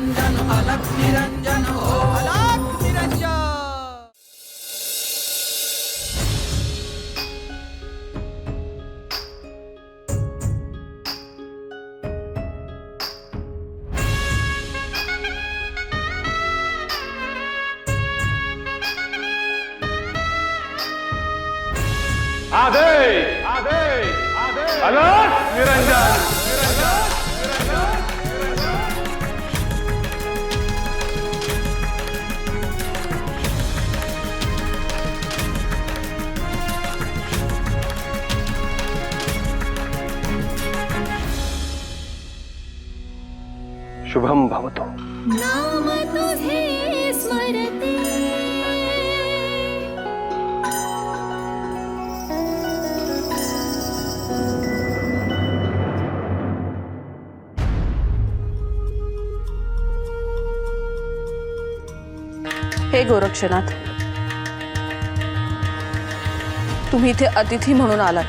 निरंजन अलख निरंजन हो अलख निरंजन। आदेश आदेश आदेश अलख निरंजन। शुभम भवतु। नाम तुझे स्मरते हे गोरक्षनाथ, तुम्ही इथे अतिथी म्हणून आलात,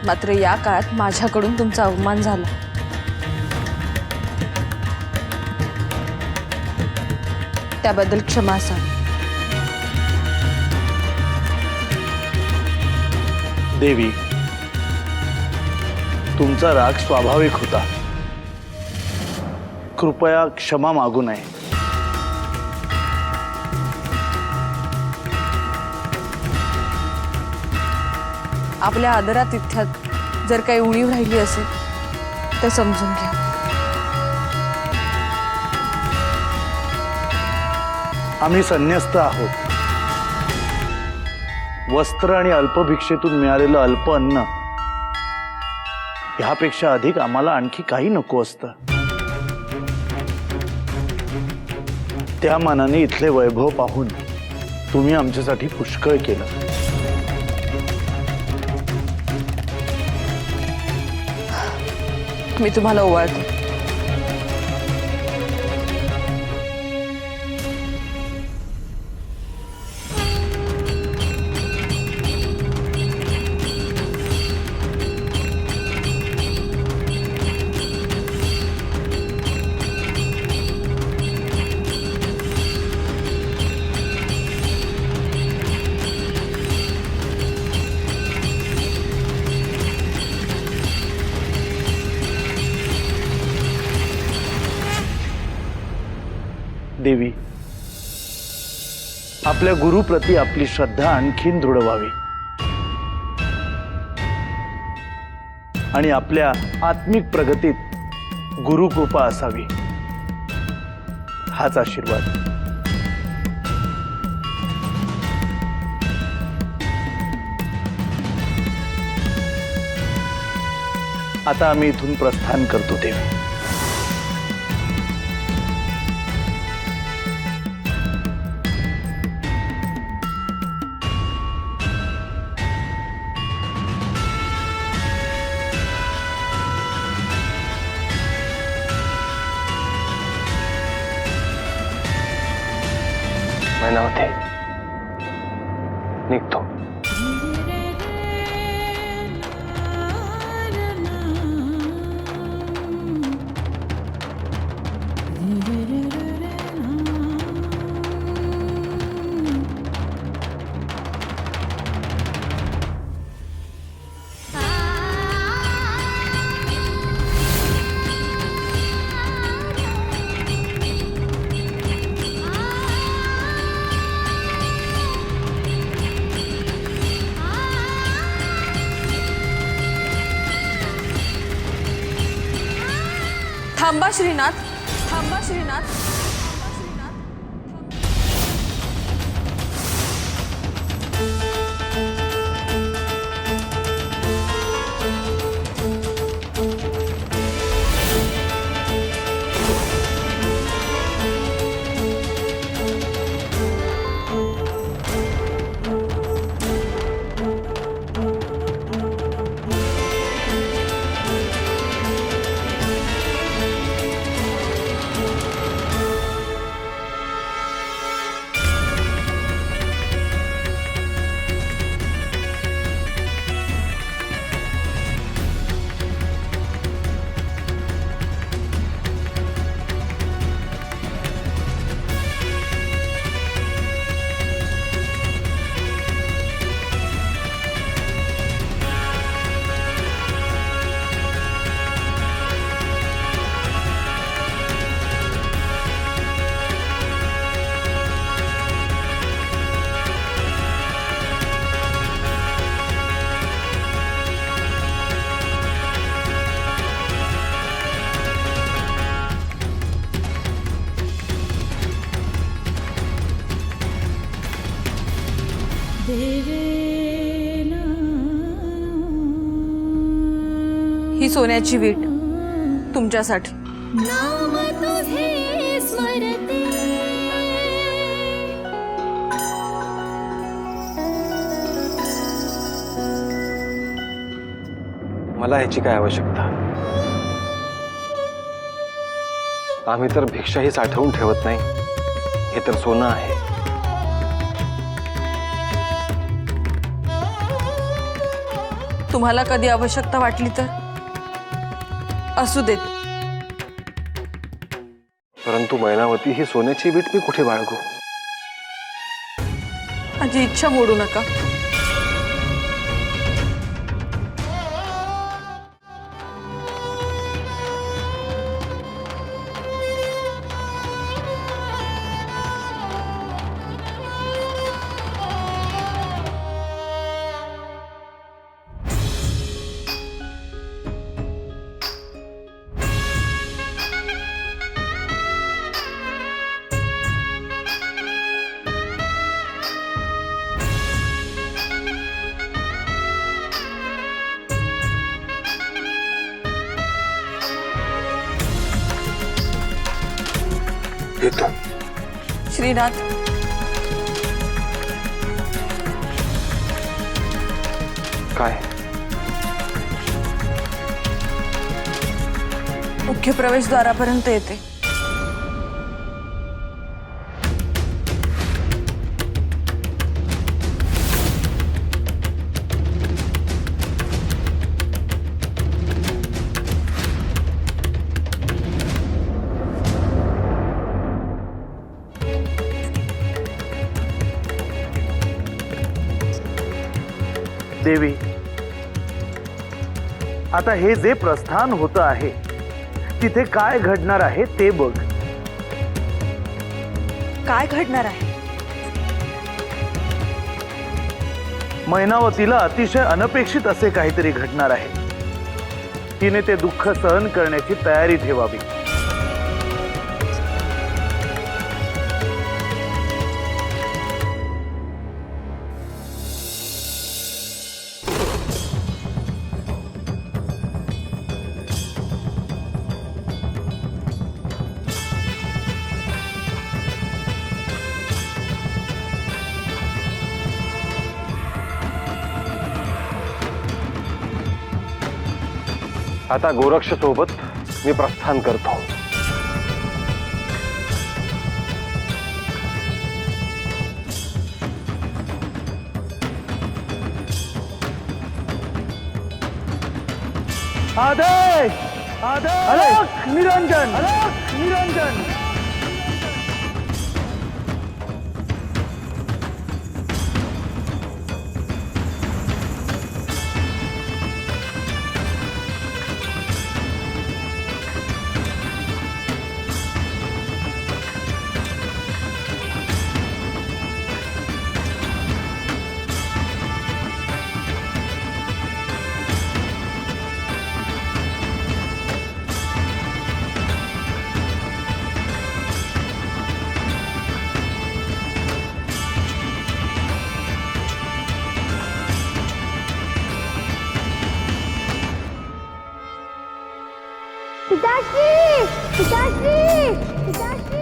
मात्र या काळात माझ्याकडून तुमचा अवमान झाला। त्याबद्दल क्षमा असावी। देवी, तुमचा राग स्वाभाविक होता, कृपया क्षमा मागू नये। आपल्या आदरातिथ्यात जर काही उणीव राहिली असेल तर समजून घ्या। आम्ही संन्यस्त आहोत। वस्त्र आणि अल्पभिक्षेतून मिळालेलं अल्प अन्न ह्यापेक्षा अधिक आम्हाला आणखी काही नको असतं। त्या मानाने इथले वैभव पाहून तुम्ही आमच्यासाठी पुष्कळ केलं। मी तुम्हाला ओवाळते। देवी, आपल्या गुरुप्रती आपली श्रद्धा आणखीन दृढ व्हावी आणि आपल्या आत्मिक प्रगतीत गुरुकृपा असावी, हाच आशीर्वाद। आता आम्ही इथून प्रस्थान करतो देवी। मैनावती, निघतो। थांबा श्रीनाथ, थांबा श्रीनाथ। सोन्याची वीट तुमच्यासाठी. नाम तुझे स्मरते. मला ह्याची काय आवश्यकता? आम्ही तर भिक्षाही साठवून ठेवत नाही. हे तर सोनं आहे. तुम्हाला कधी आवश्यकता वाटली तर असू देत. परंतु मैनावती, ही सोन्याची वीट मी कुठे बाळगू? माझी इच्छा मोडू नका. देतो. श्रीनाथ, काय? मुख्य प्रवेशद्वारापर्यंत येते. देवी, आता हे जे प्रस्थान होतं आहे तिथे काय घडणार आहे ते बघ. काय घडणार आहे? मैनावतीला अतिशय अनपेक्षित असे काहीतरी घडणार आहे. तिने ते दुःख सहन करण्याची तयारी ठेवावी. आता गोरक्ष सोबत मी प्रस्थान करतो. आदेश! आदेश! निरंजन! निरंजन! पिताश्री! पिताश्री! पिताश्री!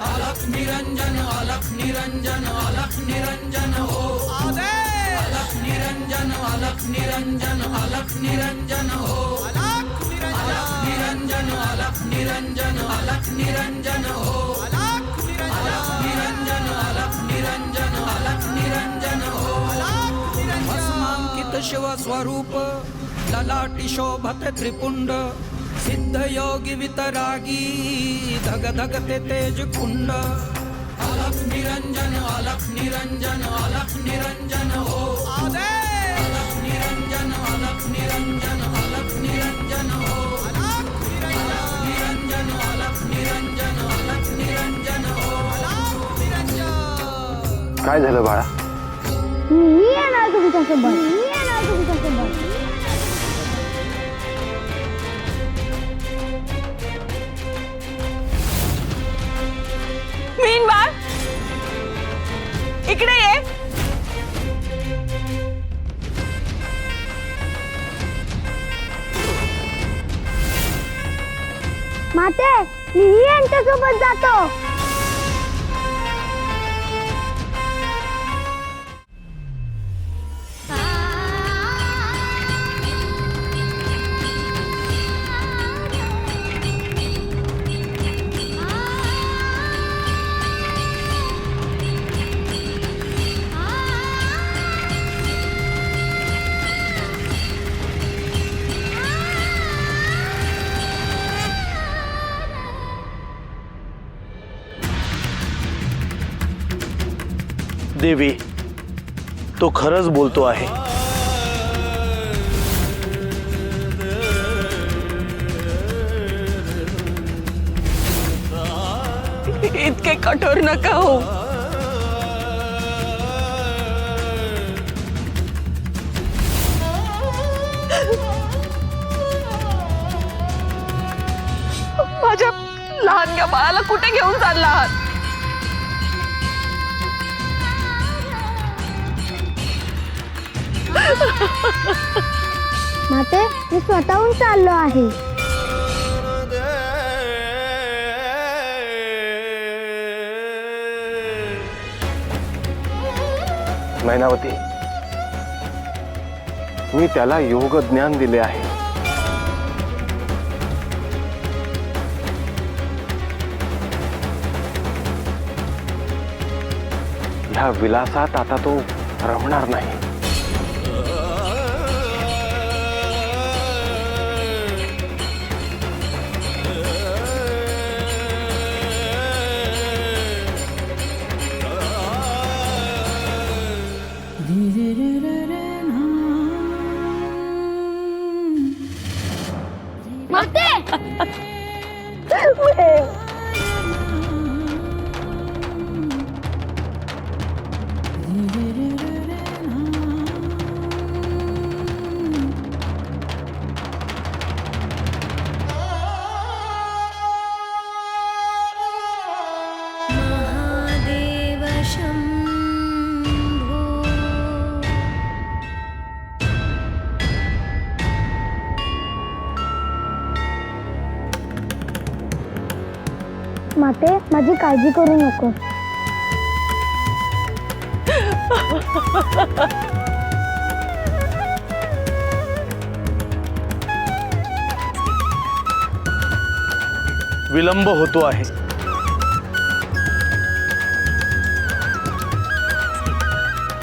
अलख निरंजन अलख निरंजन अलख निरंजन हो. अलख निरंजन अलख निरंजन अलख निरंजन हो. अलख निरंजन अलख निरंजन अलख निरंजन हो. अलख निरंजन अलख निरंजन अलख निरंजन हो. भस्मांकित शिव स्वरूप ललाटी शोभत त्रिपुंड सिद्ध योगी वितरागी धग धगते तेज कुंड. अलख निरंजन अलख निरंजन अलख निरंजन हो. अलख निरंजन अलख निरंजन अलख निरंजन हो. अलख निरंजन अलख निरंजन अलख निरंजन हो. काय झालं बाळा? मी येणार तुमच्यासोबत. मी येणार तुमच्यासोबत. मीन बाळ, इकडे ये. माते मीही यांच्यासोबत जातो. देवी, तो खरंच बोलतो आहे. इतके कठोर नका हो. माझ्या लहानग्या बाळाला कुठे घेऊन चालला आहात? माते मी स्वतःहून चाललो आहे. मैनावती, मी त्याला योग ज्ञान दिले आहे. ह्या विलासात आता तो रमणार नाही. माते माते माझी काळजी करू नको. विलंब होतो आहे.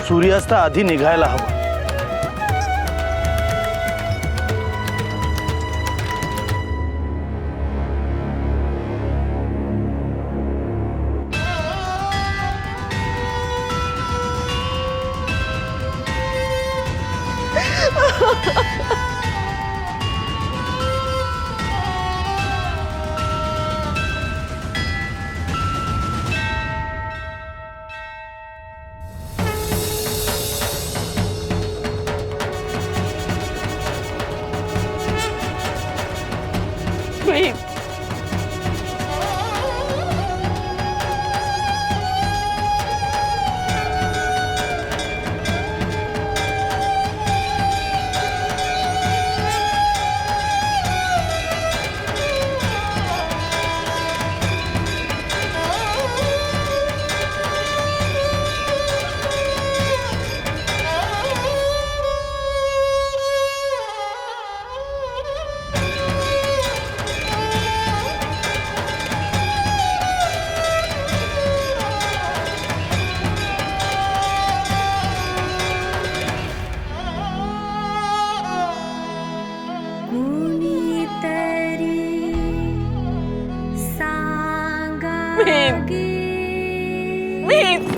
सूर्यास्त आधी निघायला हवं. Please.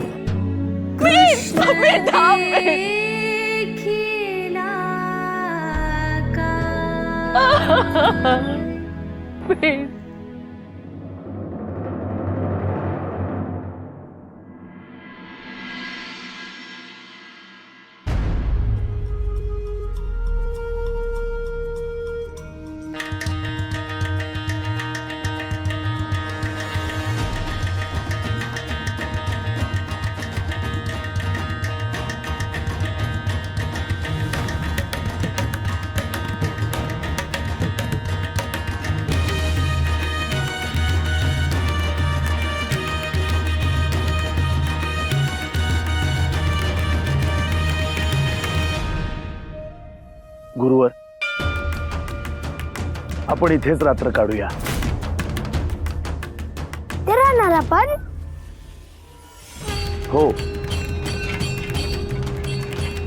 Please. गुरुवर, आपण इथेच रात्र काढूया. ते राहणार आपण. हो,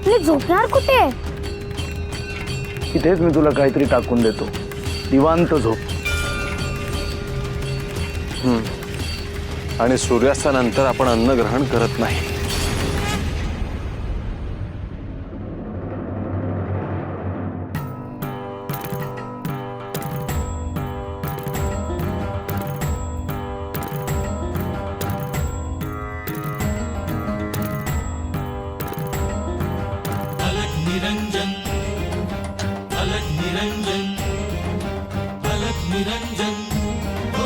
मी झोपणार कुठे? इथेच मी तुला काहीतरी टाकून देतो. निवांत झोप. आणि सूर्यास्तानंतर आपण अन्न ग्रहण करत नाही. अलग निरंजन, अलग निरंजन, अलग निरंजन, ओ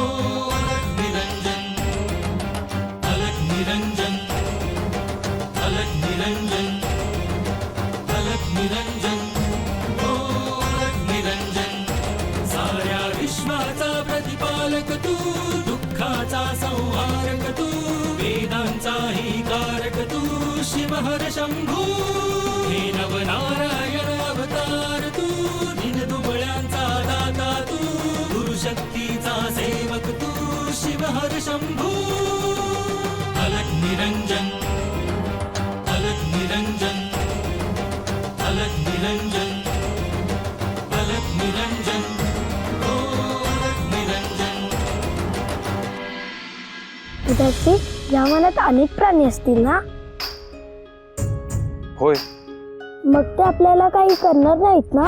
अलग निरंजन, अलग निरंजन, अलग निरंजन, अलग निरंजन, ओ अलग निरंजन. साऱ्या विश्वाचा प्रतिपालक तू, दुःखाचा संहारक तू, वेदांचाही कारक तू, शिवहर शंभू. हे नवनारायण अवतार तू, दिनदुबळ्यांचा दाता तू, गुरुशक्तीचा सेवक तू, शिवहर शंभू. अलग निरंजन, अलग निरंजन, अलग निरंजन, अलग निरंजन, ओ अलग निरंजन. पिताश्री, या वनात अनेक प्राणी असतील ना? होय, मग ते आपल्याला काही करणार नाहीत ना?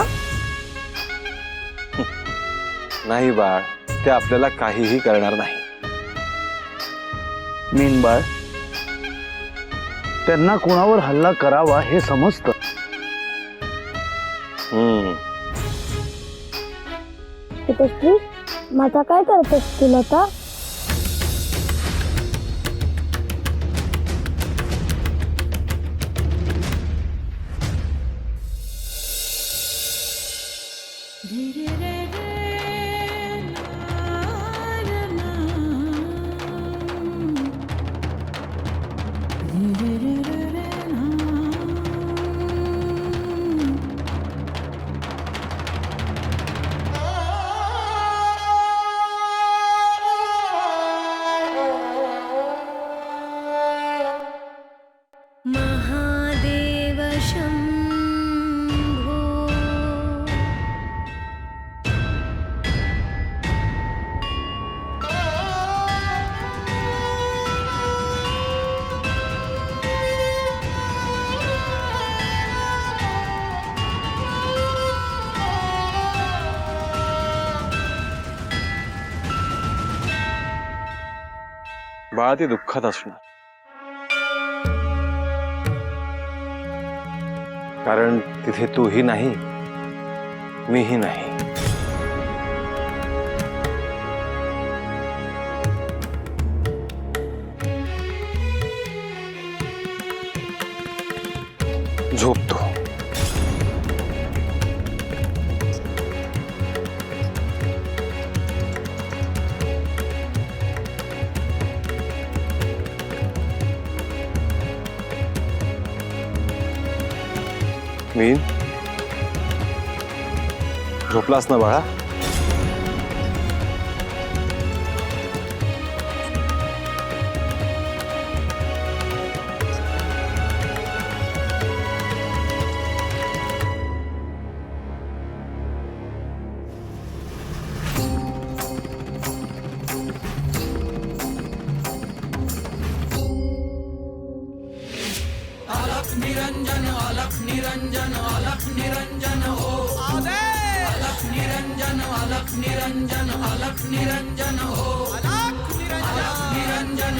नाही बाळ, ते आपल्याला काहीही करणार नाही. मीनबाळ, त्यांना कुणावर हल्ला करावा हे समजतं. पिताश्री, माता काय करत असतील आता? महादेव शंभो. बाळा, ती दुःखात असणार. कारण तिथे तूही नाही, मीही नाही. झोपतो. मीन, झोपलास ना बाळा? अलख निरंजन, अलख निरंजन, अलख निरंजन, हो अलख निरंजन, अलख निरंजन, अलख निरंजन, हो अलख निरंजन,